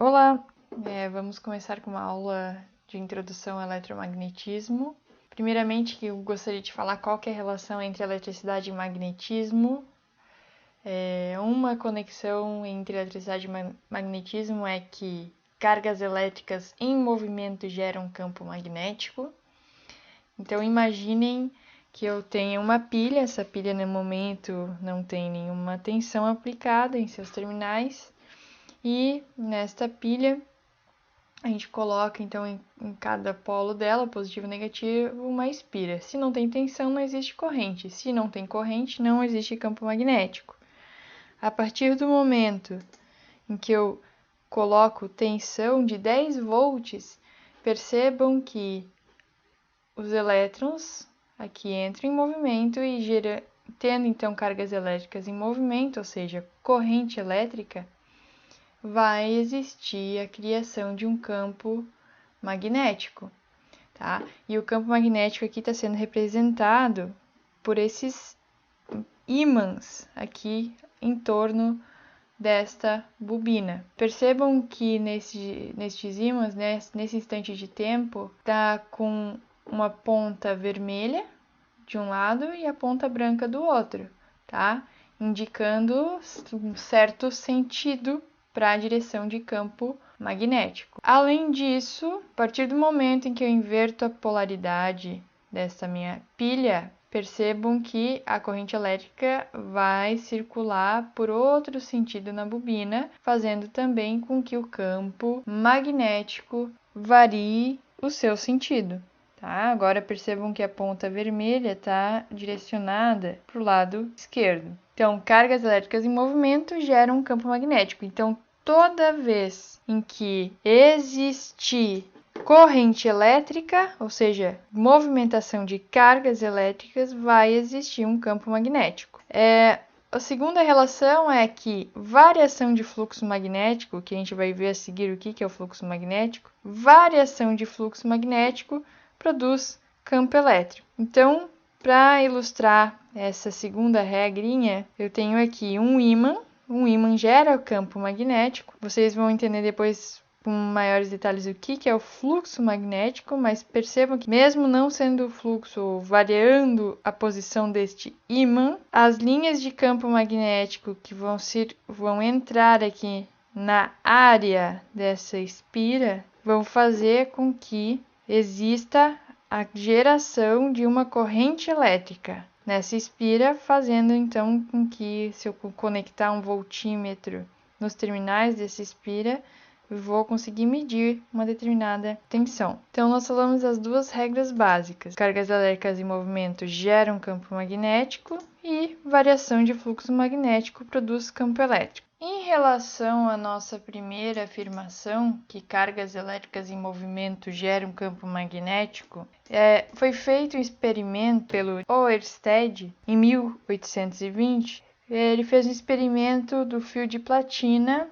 Olá! Vamos começar com uma aula de introdução ao eletromagnetismo. Primeiramente, eu gostaria de falar qual que é a relação entre eletricidade e magnetismo. Uma conexão entre eletricidade e magnetismo é que cargas elétricas em movimento geram campo magnético. Então, imaginem que eu tenho uma pilha, essa pilha no momento não tem nenhuma tensão aplicada em seus terminais, e nesta pilha a gente coloca então em cada polo dela, positivo e negativo, uma espira. Se não tem tensão, não existe corrente. Se não tem corrente, não existe campo magnético. A partir do momento em que eu coloco tensão de 10 volts, percebam que os elétrons aqui entram em movimento e tendo então cargas elétricas em movimento, ou seja, corrente elétrica, vai existir a criação de um campo magnético, tá? E o campo magnético aqui está sendo representado por esses ímãs aqui em torno desta bobina. Percebam que nestes ímãs, nesse instante de tempo, está com uma ponta vermelha de um lado e a ponta branca do outro, tá? Indicando um certo sentido para a direção de campo magnético. Além disso, a partir do momento em que eu inverto a polaridade dessa minha pilha, percebam que a corrente elétrica vai circular por outro sentido na bobina, fazendo também com que o campo magnético varie o seu sentido. Tá? Agora percebam que a ponta vermelha está direcionada para o lado esquerdo. Então, cargas elétricas em movimento geram um campo magnético. Então, toda vez em que existir corrente elétrica, ou seja, movimentação de cargas elétricas, vai existir um campo magnético. A segunda relação é que variação de fluxo magnético, que a gente vai ver a seguir o que é o fluxo magnético, variação de fluxo magnético produz campo elétrico. Então, para ilustrar essa segunda regrinha, eu tenho aqui um ímã. Um ímã gera o campo magnético. Vocês vão entender depois com maiores detalhes o que é o fluxo magnético, mas percebam que mesmo não sendo o fluxo ou variando a posição deste ímã, as linhas de campo magnético que vão entrar aqui na área dessa espira vão fazer com que exista a geração de uma corrente elétrica nessa espira, fazendo então com que, se eu conectar um voltímetro nos terminais dessa espira, eu vou conseguir medir uma determinada tensão. Então, nós falamos das duas regras básicas. Cargas elétricas em movimento geram campo magnético e variação de fluxo magnético produz campo elétrico. Em relação à nossa primeira afirmação, que cargas elétricas em movimento geram campo magnético, foi feito um experimento pelo Oersted em 1820. Ele fez um experimento do fio de platina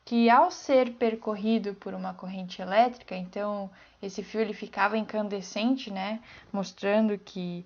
que, ao ser percorrido por uma corrente elétrica, então esse fio ele ficava incandescente, né, mostrando que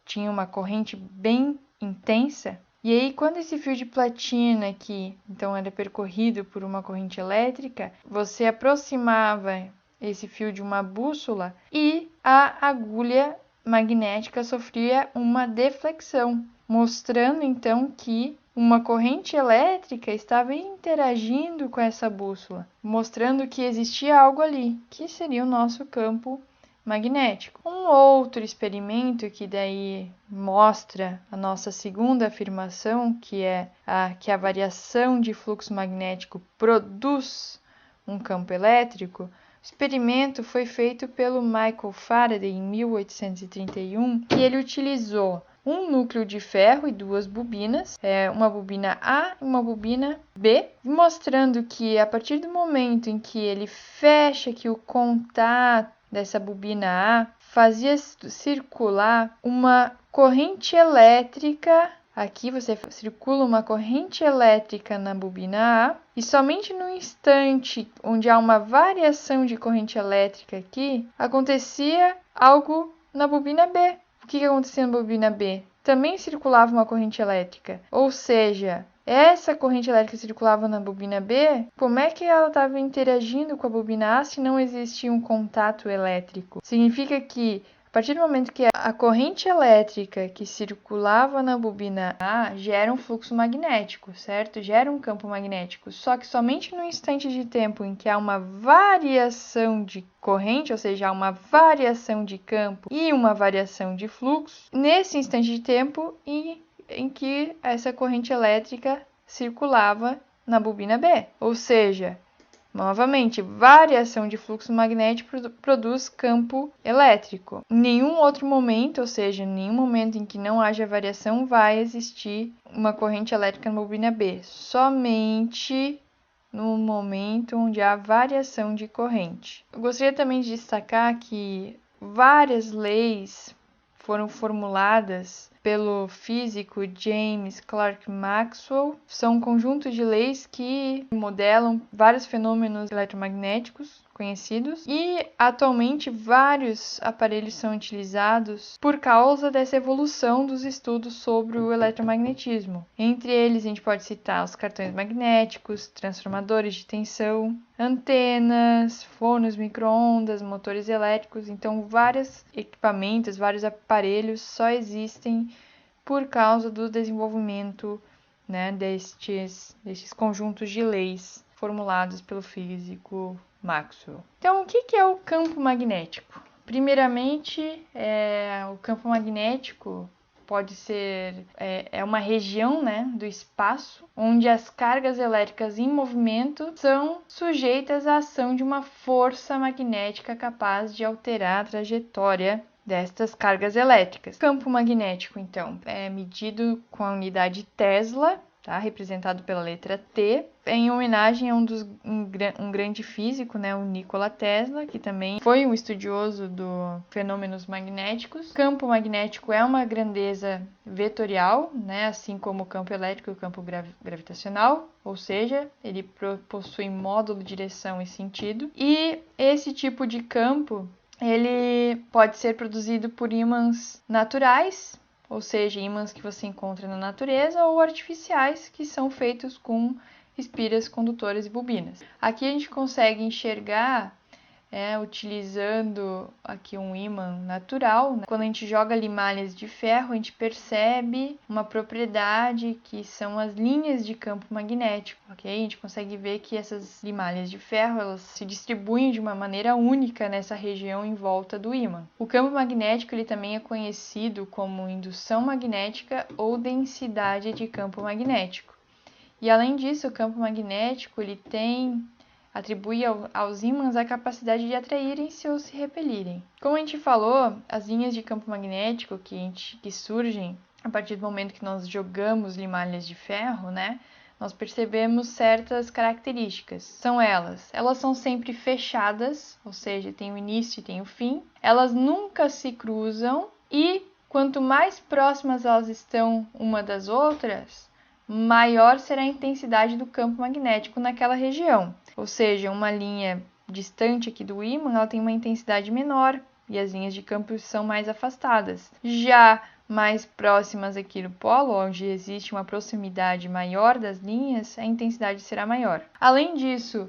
tinha uma corrente bem intensa. E aí, quando esse fio de platina aqui, então, era percorrido por uma corrente elétrica, você aproximava esse fio de uma bússola e a agulha magnética sofria uma deflexão, mostrando então que uma corrente elétrica estava interagindo com essa bússola, mostrando que existia algo ali, que seria o nosso campo magnético. Um outro experimento que daí mostra a nossa segunda afirmação, que é que a variação de fluxo magnético produz um campo elétrico. O experimento foi feito pelo Michael Faraday em 1831, e ele utilizou um núcleo de ferro e duas bobinas, uma bobina A e uma bobina B, mostrando que a partir do momento em que ele fecha aqui o contato dessa bobina A, fazia circular uma corrente elétrica. Aqui você circula uma corrente elétrica na bobina A, e somente no instante onde há uma variação de corrente elétrica aqui, acontecia algo na bobina B. O que acontecia na bobina B? Também circulava uma corrente elétrica, ou seja, essa corrente elétrica circulava na bobina B, como é que ela estava interagindo com a bobina A se não existia um contato elétrico? Significa que, a partir do momento que a corrente elétrica que circulava na bobina A gera um fluxo magnético, certo? Gera um campo magnético. Só que somente no instante de tempo em que há uma variação de corrente, ou seja, há uma variação de campo e uma variação de fluxo, nesse instante de tempo em que essa corrente elétrica circulava na bobina B. Ou seja, novamente, variação de fluxo magnético produz campo elétrico. Em nenhum outro momento, ou seja, em nenhum momento em que não haja variação, vai existir uma corrente elétrica na bobina B. Somente no momento onde há variação de corrente. Eu gostaria também de destacar que várias leis foram formuladas pelo físico James Clerk Maxwell. São um conjunto de leis que modelam vários fenômenos eletromagnéticos conhecidos e atualmente vários aparelhos são utilizados por causa dessa evolução dos estudos sobre o eletromagnetismo. Entre eles a gente pode citar os cartões magnéticos, transformadores de tensão, antenas, fornos micro-ondas, motores elétricos. Então vários equipamentos, vários aparelhos só existem por causa do desenvolvimento, né, destes conjuntos de leis formulados pelo físico Maxwell. Então, o que é o campo magnético? Primeiramente, o campo magnético pode ser uma região, né, do espaço onde as cargas elétricas em movimento são sujeitas à ação de uma força magnética capaz de alterar a trajetória destas cargas elétricas. O campo magnético, então, é medido com a unidade Tesla, tá? Representado pela letra T, em homenagem a um grande físico, né, o Nikola Tesla, que também foi um estudioso dos fenômenos magnéticos. O campo magnético é uma grandeza vetorial, né, assim como o campo elétrico e o campo gravitacional, ou seja, ele possui módulo, direção e sentido. E esse tipo de campo ele pode ser produzido por ímãs naturais, ou seja, ímãs que você encontra na natureza, ou artificiais, que são feitos com espiras, condutores e bobinas. Aqui a gente consegue enxergar, utilizando aqui um ímã natural, né? Quando a gente joga ali malhas de ferro, a gente percebe uma propriedade que são as linhas de campo magnético, ok? A gente consegue ver que essas limalhas de ferro elas se distribuem de uma maneira única nessa região em volta do ímã. O campo magnético ele também é conhecido como indução magnética ou densidade de campo magnético. E além disso, o campo magnético ele atribui aos ímãs a capacidade de atraírem-se ou se repelirem. Como a gente falou, as linhas de campo magnético que surgem a partir do momento que nós jogamos limalhas de ferro, né? Nós percebemos certas características. São elas são sempre fechadas, ou seja, tem o início e tem o fim. Elas nunca se cruzam e quanto mais próximas elas estão uma das outras, maior será a intensidade do campo magnético naquela região. Ou seja, uma linha distante aqui do ímã, ela tem uma intensidade menor e as linhas de campo são mais afastadas. Já mais próximas aqui do polo, onde existe uma proximidade maior das linhas, a intensidade será maior. Além disso,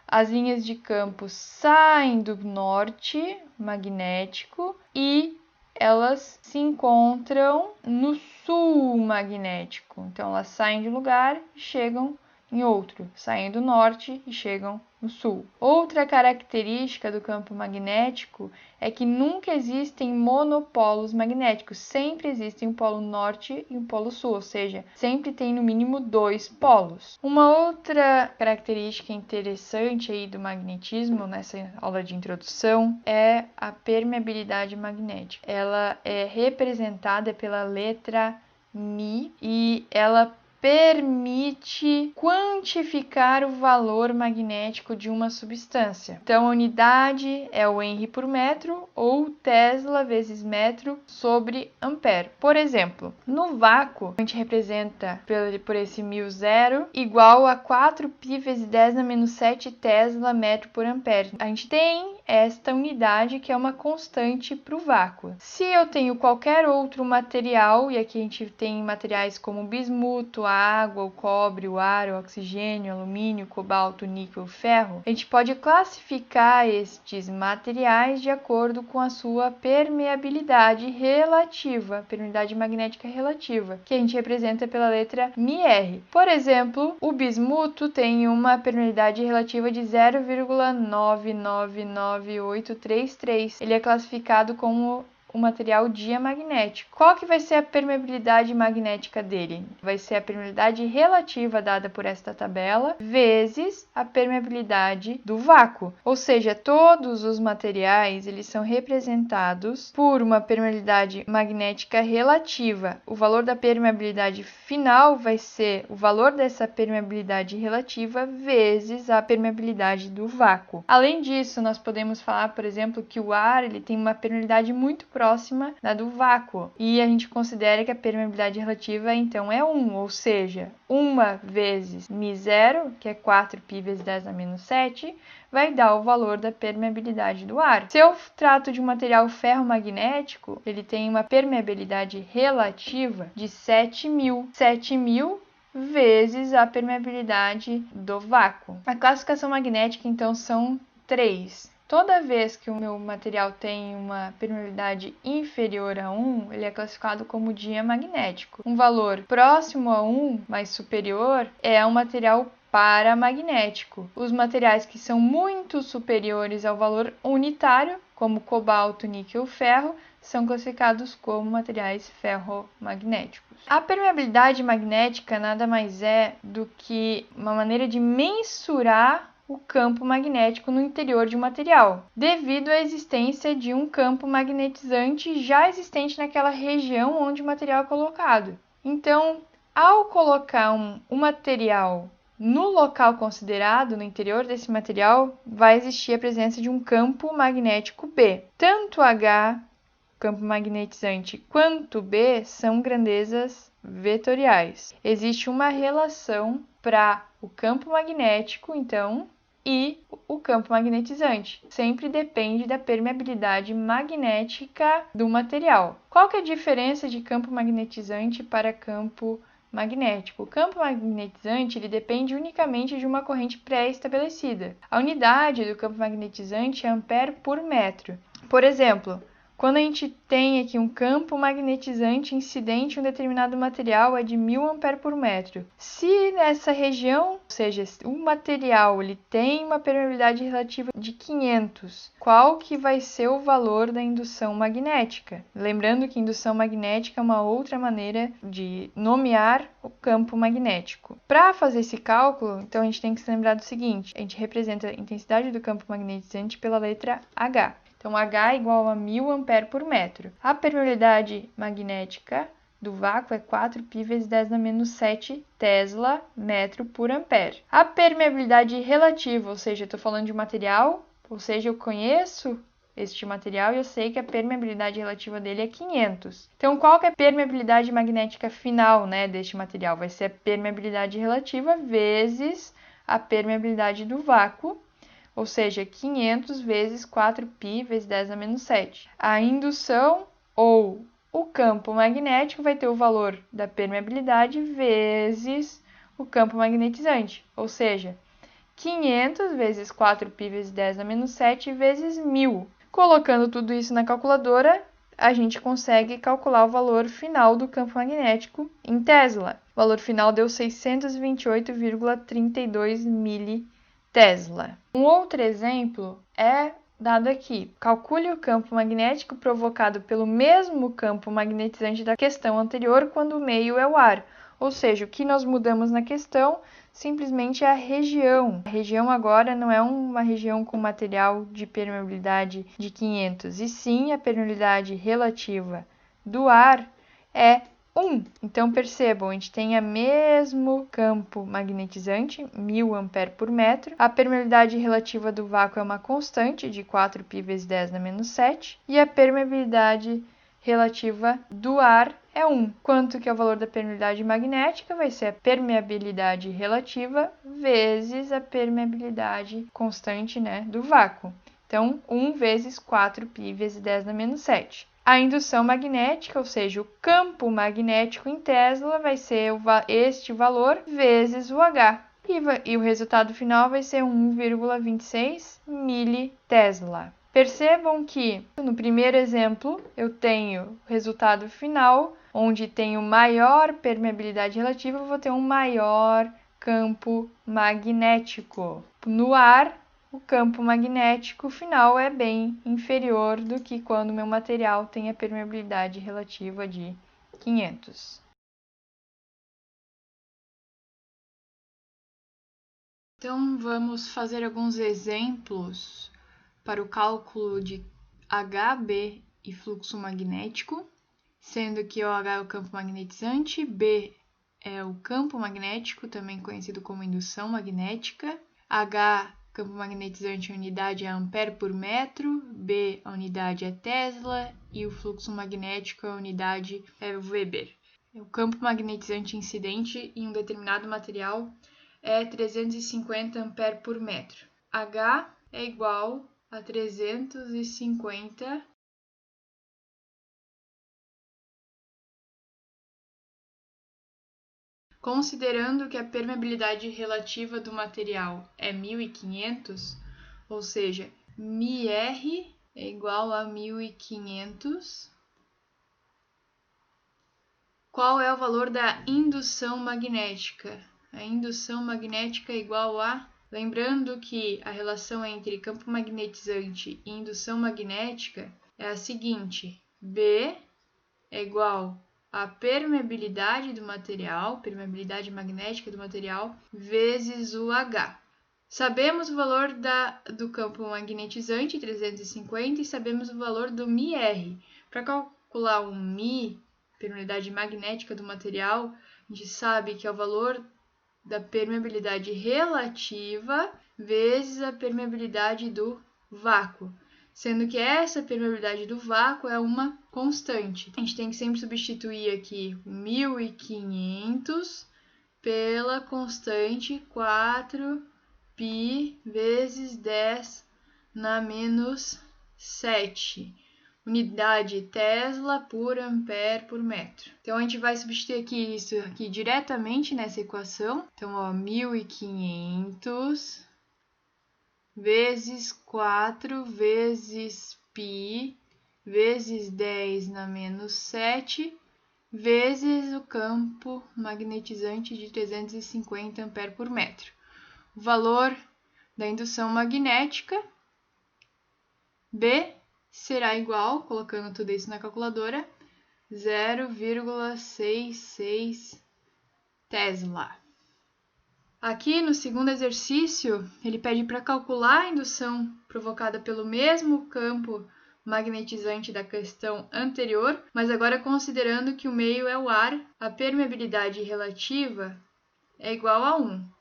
as linhas de campo saem do norte magnético e elas se encontram no sul magnético. Então, elas saem de um lugar e chegam em outro, saem do norte e chegam no sul. Outra característica do campo magnético é que nunca existem monopolos magnéticos, sempre existem um polo norte e um polo sul, ou seja, sempre tem no mínimo 2 polos. Uma outra característica interessante aí do magnetismo, nessa aula de introdução, é a permeabilidade magnética. Ela é representada pela letra Mi e ela permite quantificar o valor magnético de uma substância. Então, a unidade é o Henry por metro ou Tesla vezes metro sobre ampere. Por exemplo, no vácuo, a gente representa por esse μ0 igual a 4π vezes 10 na menos 7 Tesla metro por ampere. A gente tem esta unidade que é uma constante para o vácuo. Se eu tenho qualquer outro material, e aqui a gente tem materiais como bismuto, água, o cobre, o ar, o oxigênio, o alumínio, o cobalto, o níquel, o ferro, a gente pode classificar estes materiais de acordo com a sua permeabilidade relativa, permeabilidade magnética relativa, que a gente representa pela letra μR. Por exemplo, o bismuto tem uma permeabilidade relativa de 0,999833. Ele é classificado como o material diamagnético. Qual que vai ser a permeabilidade magnética dele? Vai ser a permeabilidade relativa dada por esta tabela vezes a permeabilidade do vácuo. Ou seja, todos os materiais eles são representados por uma permeabilidade magnética relativa. O valor da permeabilidade final vai ser o valor dessa permeabilidade relativa vezes a permeabilidade do vácuo. Além disso, nós podemos falar, por exemplo, que o ar ele tem uma permeabilidade muito próxima da do vácuo. E a gente considera que a permeabilidade relativa, então, é 1, ou seja, 1 vezes μ0, que é 4π vezes 10 a menos 7, vai dar o valor da permeabilidade do ar. Se eu trato de um material ferromagnético, ele tem uma permeabilidade relativa de 7.000. 7.000 vezes a permeabilidade do vácuo. A classificação magnética, então, são 3. Toda vez que o meu material tem uma permeabilidade inferior a 1, ele é classificado como diamagnético. Um valor próximo a 1, mais superior, é um material paramagnético. Os materiais que são muito superiores ao valor unitário, como cobalto, níquel, ferro, são classificados como materiais ferromagnéticos. A permeabilidade magnética nada mais é do que uma maneira de mensurar o campo magnético no interior de um material, devido à existência de um campo magnetizante já existente naquela região onde o material é colocado. Então, ao colocar um material no local considerado, no interior desse material, vai existir a presença de um campo magnético B. Tanto H, campo magnetizante, quanto B são grandezas vetoriais. Existe uma relação para o campo magnético, então, e o campo magnetizante. Sempre depende da permeabilidade magnética do material. Qual que é a diferença de campo magnetizante para campo magnético? O campo magnetizante ele depende unicamente de uma corrente pré-estabelecida. A unidade do campo magnetizante é ampere por metro. Por exemplo, quando a gente tem aqui um campo magnetizante incidente em um determinado material é de 1000 ampere por metro. Se nessa região, ou seja, o material ele tem uma permeabilidade relativa de 500, qual que vai ser o valor da indução magnética? Lembrando que indução magnética é uma outra maneira de nomear o campo magnético. Para fazer esse cálculo, então a gente tem que se lembrar do seguinte: a gente representa a intensidade do campo magnetizante pela letra H. Então, H é igual a 1000 ampere por metro. A permeabilidade magnética do vácuo é 4π vezes 10 a menos 7 Tesla metro por ampere. A permeabilidade relativa, ou seja, eu estou falando de material, ou seja, eu conheço este material e eu sei que a permeabilidade relativa dele é 500. Então, qual que é a permeabilidade magnética final, deste material? Vai ser a permeabilidade relativa vezes a permeabilidade do vácuo, ou seja, 500 vezes 4π vezes 10 a menos 7. A indução ou o campo magnético vai ter o valor da permeabilidade vezes o campo magnetizante, ou seja, 500 vezes 4π vezes 10 a menos 7 vezes 1000. Colocando tudo isso na calculadora, a gente consegue calcular o valor final do campo magnético em Tesla. O valor final deu 628,32 militesla. Um outro exemplo é dado aqui. Calcule o campo magnético provocado pelo mesmo campo magnetizante da questão anterior quando o meio é o ar. Ou seja, o que nós mudamos na questão simplesmente é a região. A região agora não é uma região com material de permeabilidade de 500, e sim a permeabilidade relativa do ar é 1. Então, percebam, a gente tem o mesmo campo magnetizante, 1000 ampere por metro. A permeabilidade relativa do vácuo é uma constante de 4π vezes 10 na menos 7. E a permeabilidade relativa do ar é 1. Quanto que é o valor da permeabilidade magnética? Vai ser a permeabilidade relativa vezes a permeabilidade constante do vácuo. Então, 1 vezes 4π vezes 10 na menos 7. A indução magnética, ou seja, o campo magnético em Tesla, vai ser este valor vezes o H. E o resultado final vai ser 1,26 militesla. Percebam que no primeiro exemplo eu tenho o resultado final, onde tenho maior permeabilidade relativa, eu vou ter um maior campo magnético. No ar, o campo magnético final é bem inferior do que quando meu material tem a permeabilidade relativa de 500. Então, vamos fazer alguns exemplos para o cálculo de HB e fluxo magnético, sendo que o H é o campo magnetizante, B é o campo magnético, também conhecido como indução magnética, H, campo magnetizante, a unidade é ampere por metro, B, a unidade é Tesla e o fluxo magnético, a unidade é Weber. O campo magnetizante incidente em um determinado material é 350 ampere por metro. H é igual a 350 considerando que a permeabilidade relativa do material é 1500, ou seja, μr é igual a 1500. Qual é o valor da indução magnética? A indução magnética é igual a... Lembrando que a relação entre campo magnetizante e indução magnética é a seguinte: B é igual a permeabilidade do material, permeabilidade magnética do material, vezes o H. Sabemos o valor do campo magnetizante, 350, e sabemos o valor do μr. Para calcular o μ, permeabilidade magnética do material, a gente sabe que é o valor da permeabilidade relativa vezes a permeabilidade do vácuo, sendo que essa permeabilidade do vácuo é uma constante. A gente tem que sempre substituir aqui 1500 pela constante 4π vezes 10 na menos 7. Unidade Tesla por ampere por metro. Então, a gente vai substituir aqui isso aqui diretamente nessa equação. Então, ó, 1500 vezes 4 vezes π vezes 10 na menos 7 vezes o campo magnetizante de 350 ampere por metro. O valor da indução magnética, B, será igual, colocando tudo isso na calculadora, 0,66 Tesla. Aqui no segundo exercício, ele pede para calcular a indução provocada pelo mesmo campo magnetizante da questão anterior, mas agora considerando que o meio é o ar, a permeabilidade relativa é igual a 1.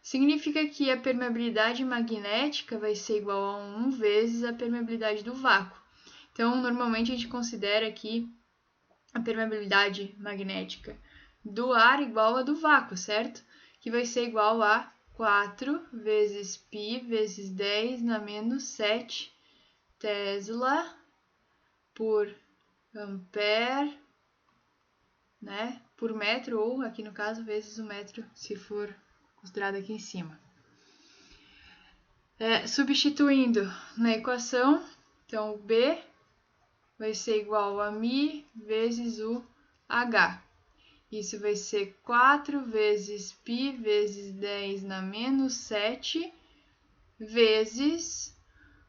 Significa que a permeabilidade magnética vai ser igual a 1 vezes a permeabilidade do vácuo. Então, normalmente a gente considera aqui a permeabilidade magnética do ar igual a do vácuo, certo? Que vai ser igual a 4 vezes π vezes 10 na menos 7 Tesla por ampere, né, por metro, ou aqui no caso, vezes o metro, se for considerado aqui em cima. Substituindo na equação, então o B vai ser igual a μ vezes o H. Isso vai ser 4 vezes π vezes 10 na menos 7 vezes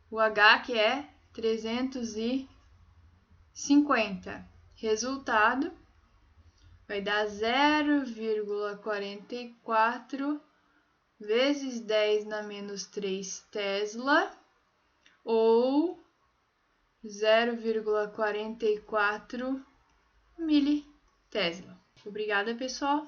o H, que é 350. Resultado vai dar 0,44 vezes 10 na menos 3 Tesla, ou 0,44 militesla. Obrigada, pessoal!